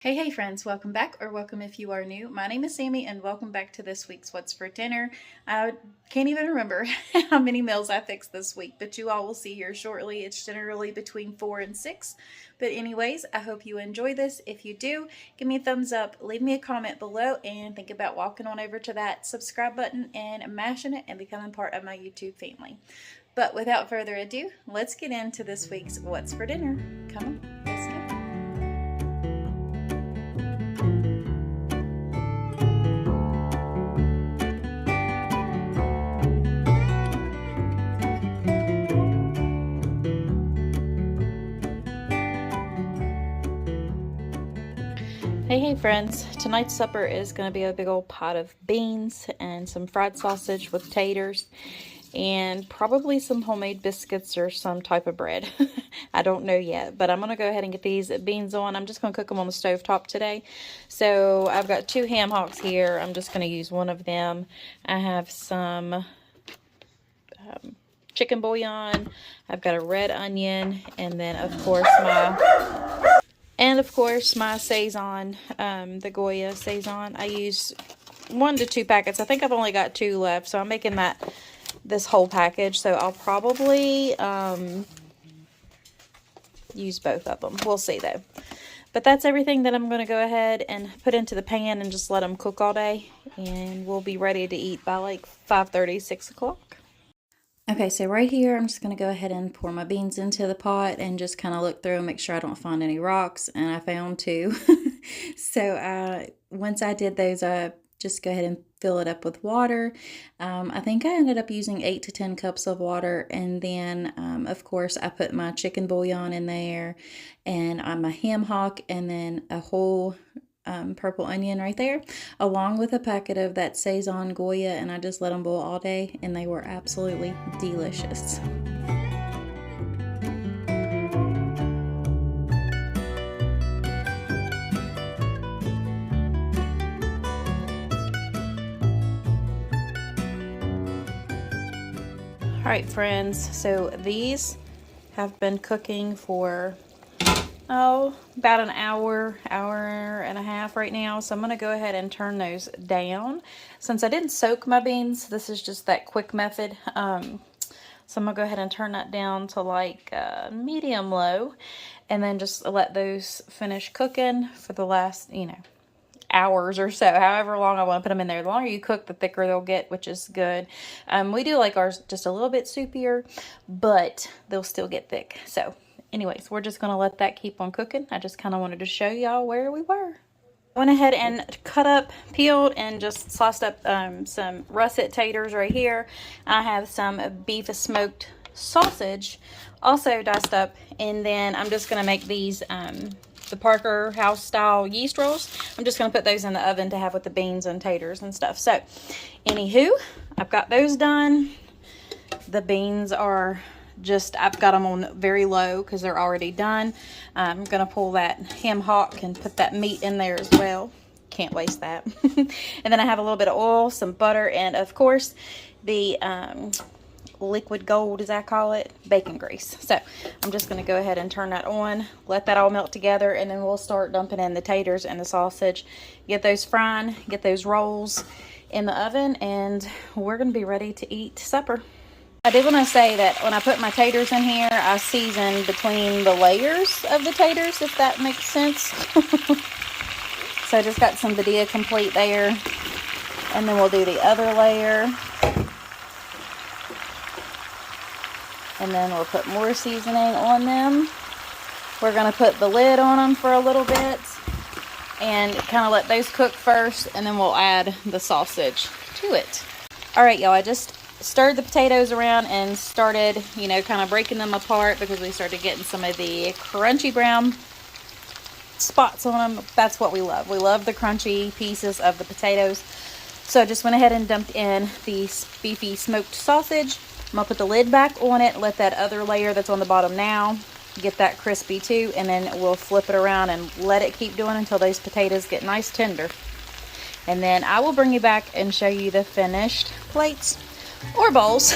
Hey friends, welcome back, or welcome if you are new. My name is Sammy and welcome back to this week's What's for Dinner. I can't even remember how many meals I fixed this week, but you all will see here shortly. It's generally between 4 and 6. But anyways, I hope you enjoy this. If you do, give me a thumbs up, leave me a comment below, and think about walking on over to that subscribe button and mashing it and becoming part of my YouTube family. But without further ado, let's get into this week's What's for Dinner. Come on, let's go. Hey friends, tonight's supper is going to be a big old pot of beans and some fried sausage with taters and probably some homemade biscuits or some type of bread. I don't know yet, but I'm going to go ahead and get these beans on. I'm just going to cook them on the stove top today. So I've got 2 ham hocks here. I'm just going to use one of them. I have some chicken bouillon. I've got a red onion, and then of course my Saison, the Goya Saison. I use 1 to 2 packets. I think I've only got 2 left, so I'm making this whole package. So I'll probably use both of them. We'll see though. But that's everything that I'm going to go ahead and put into the pan and just let them cook all day. And we'll be ready to eat by like 5:30, 6 o'clock. Okay, so right here, I'm just going to go ahead and pour my beans into the pot and just kind of look through and make sure I don't find any rocks, and I found 2. So once I did those, just go ahead and fill it up with water. I think I ended up using 8 to 10 cups of water, and then of course I put my chicken bouillon in there, and my ham hock, and then a whole purple onion right there, along with a packet of that Saison Goya, and I just let them boil all day, and they were absolutely delicious. Alright friends, so these have been cooking for about an hour and a half right now. So I'm going to go ahead and turn those down. Since I didn't soak my beans, this is just that quick method. So I'm going to go ahead and turn that down to like medium low, and then just let those finish cooking for the last, hours or so, however long I want to put them in there. The longer you cook, the thicker they'll get, which is good. We do like ours just a little bit soupier, but they'll still get thick. So anyways, we're just going to let that keep on cooking. I just kind of wanted to show y'all where we were. I went ahead and cut up, peeled, and just sliced up some russet taters right here. I have some beef smoked sausage also diced up, and then I'm just going to make these the Parker House style yeast rolls. I'm just going to put those in the oven to have with the beans and taters and stuff. So anywho, I've got those done. The beans are I've got them on very low because they're already done. I'm going to pull that ham hock and put that meat in there as well. Can't waste that. And then I have a little bit of oil, some butter, and of course the liquid gold, as I call it, bacon grease. So I'm just going to go ahead and turn that on, let that all melt together, and then we'll start dumping in the taters and the sausage, get those frying, get those rolls in the oven, and we're going to be ready to eat supper. I did want to say that when I put my taters in here, I season between the layers of the taters, if that makes sense. So I just got some Badia complete there, and then we'll do the other layer. And then we'll put more seasoning on them. We're going to put the lid on them for a little bit and kind of let those cook first, and then we'll add the sausage to it. Alright y'all, I just stirred the potatoes around and started, kind of breaking them apart because we started getting some of the crunchy brown spots on them. That's what we love. We love the crunchy pieces of the potatoes. So I just went ahead and dumped in the beefy smoked sausage. I'm going to put the lid back on it, let that other layer that's on the bottom now get that crispy too, and then we'll flip it around and let it keep doing until those potatoes get nice tender. And then I will bring you back and show you the finished plates or bowls.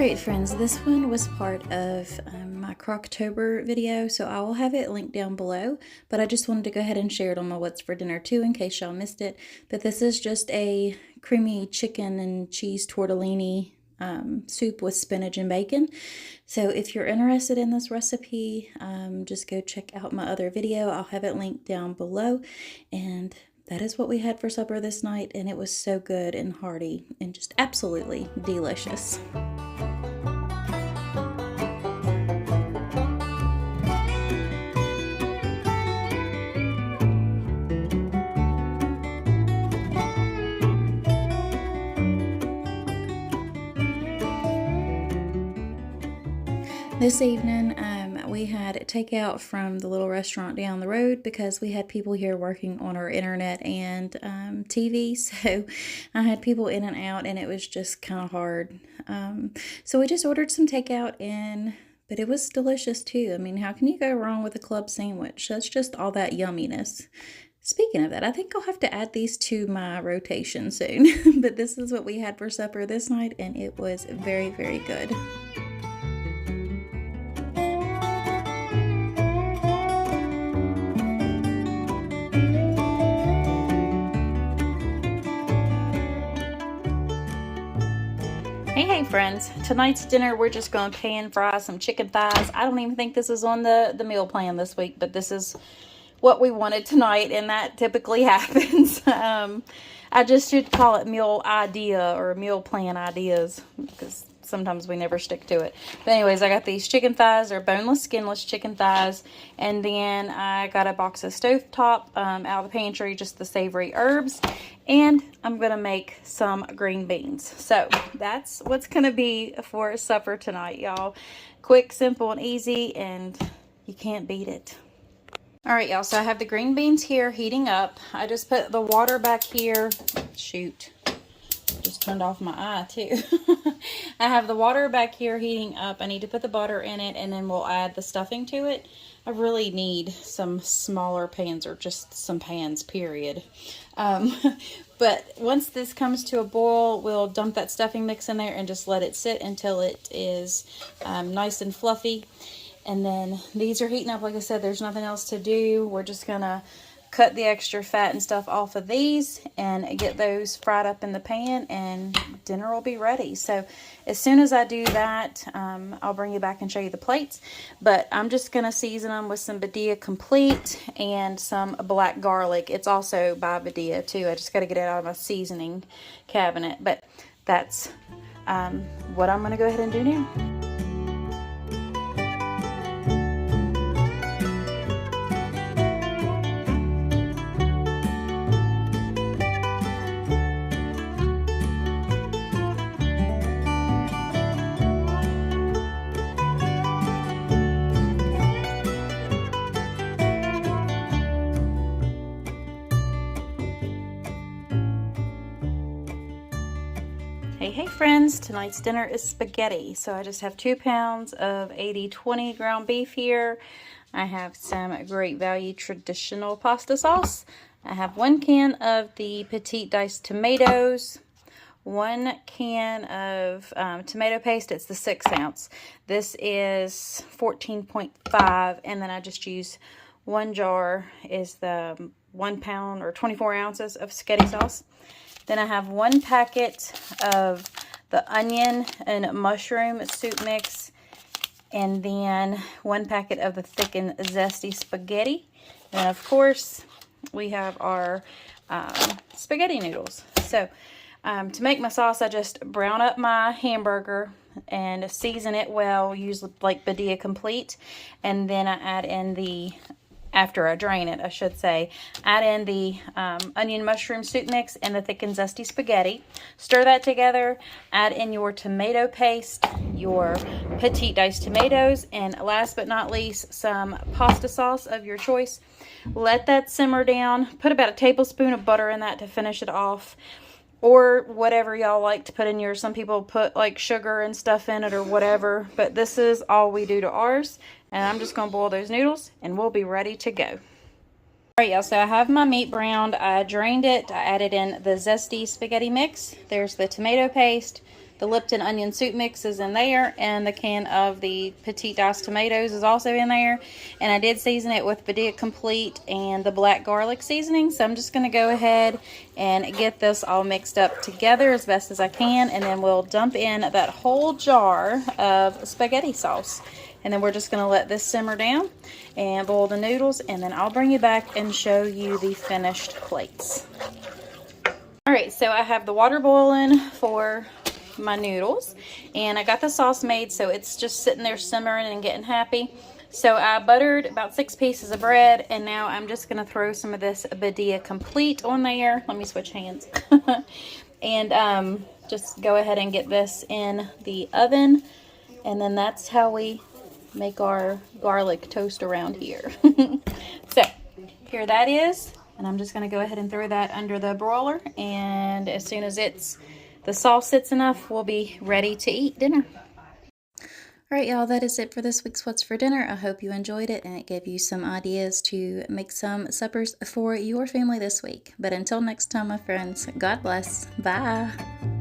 Alright friends, this one was part of my Croctober video, so I will have it linked down below, but I just wanted to go ahead and share it on my What's for Dinner too in case y'all missed it. But this is just a creamy chicken and cheese tortellini soup with spinach and bacon. So if you're interested in this recipe, just go check out my other video. I'll have it linked down below. And that is what we had for supper this night, and it was so good and hearty and just absolutely delicious. This evening, we had takeout from the little restaurant down the road because we had people here working on our internet and TV. So I had people in and out, and it was just kind of hard. So we just ordered some takeout but it was delicious too. I mean, how can you go wrong with a club sandwich? That's just all that yumminess. Speaking of that, I think I'll have to add these to my rotation soon. But this is what we had for supper this night, and it was very, very good. Hey friends, tonight's dinner we're just going to pan fry some chicken thighs. I don't even think this is on the meal plan this week, but this is what we wanted tonight, and that typically happens. I just should call it meal idea or meal plan ideas because sometimes we never stick to it. But anyways, I got these chicken thighs. They're boneless, skinless chicken thighs. And then I got a box of stovetop out of the pantry, just the savory herbs. And I'm going to make some green beans. So that's what's going to be for supper tonight, y'all. Quick, simple, and easy, and you can't beat it. Alright, y'all, so I have the green beans here heating up. I just put the water back here. Shoot. Just turned off my eye too. I have the water back here heating up. I need to put the butter in it, and then we'll add the stuffing to it. I really need some smaller pans, or just some pans, period. But once this comes to a boil, we'll dump that stuffing mix in there and just let it sit until it is nice and fluffy. And then these are heating up. Like I said, there's nothing else to do. We're just gonna cut the extra fat and stuff off of these and get those fried up in the pan, and dinner will be ready. So as soon as I do that, I'll bring you back and show you the plates. But I'm just going to season them with some Badia Complete and some black garlic. It's also by Badia too. I just got to get it out of my seasoning cabinet. But that's what I'm going to go ahead and do now. Hey friends, tonight's dinner is spaghetti. So I just have 2 pounds of 80/20 ground beef here. I have some Great Value traditional pasta sauce. I have 1 can of the petite diced tomatoes, 1 can of tomato paste. It's the 6 ounce. This is 14.5, and then I just use 1 jar is the 1 pound or 24 ounces of spaghetti sauce. Then I have 1 packet of the onion and mushroom soup mix, and then 1 packet of the thick and zesty spaghetti. And of course, we have our spaghetti noodles. So to make my sauce, I just brown up my hamburger and season it well, use like Badia Complete, and then I add in the after I drain it, I should say, add in the onion mushroom soup mix and the thick and zesty spaghetti. Stir that together, add in your tomato paste, your petite diced tomatoes, and last but not least, some pasta sauce of your choice. Let that simmer down. Put about a tablespoon of butter in that to finish it off, or whatever y'all like to put in yours. Some people put like sugar and stuff in it or whatever, but this is all we do to ours. And I'm just going to boil those noodles, and we'll be ready to go. Alright, y'all, so I have my meat browned. I drained it. I added in the zesty spaghetti mix. There's the tomato paste, The Lipton onion soup mix is in there, and the can of the petite diced tomatoes is also in there. And I did season it with Badia Complete and the black garlic seasoning. So I'm just going to go ahead and get this all mixed up together as best as I can, and then we'll dump in that whole jar of spaghetti sauce. And then we're just going to let this simmer down and boil the noodles, and then I'll bring you back and show you the finished plates. Alright, so I have the water boiling for my noodles, and I got the sauce made, so it's just sitting there simmering and getting happy. So I buttered about 6 pieces of bread, and now I'm just going to throw some of this Badia Complete on there. Let me switch hands. And just go ahead and get this in the oven, and then that's how we make our garlic toast around here. So here that is, and I'm just going to go ahead and throw that under the broiler, and as soon as the sauce sits enough, we'll be ready to eat dinner. Alright y'all, that is it for this week's What's for Dinner. I hope you enjoyed it and it gave you some ideas to make some suppers for your family this week. But until next time, my friends, God bless. Bye.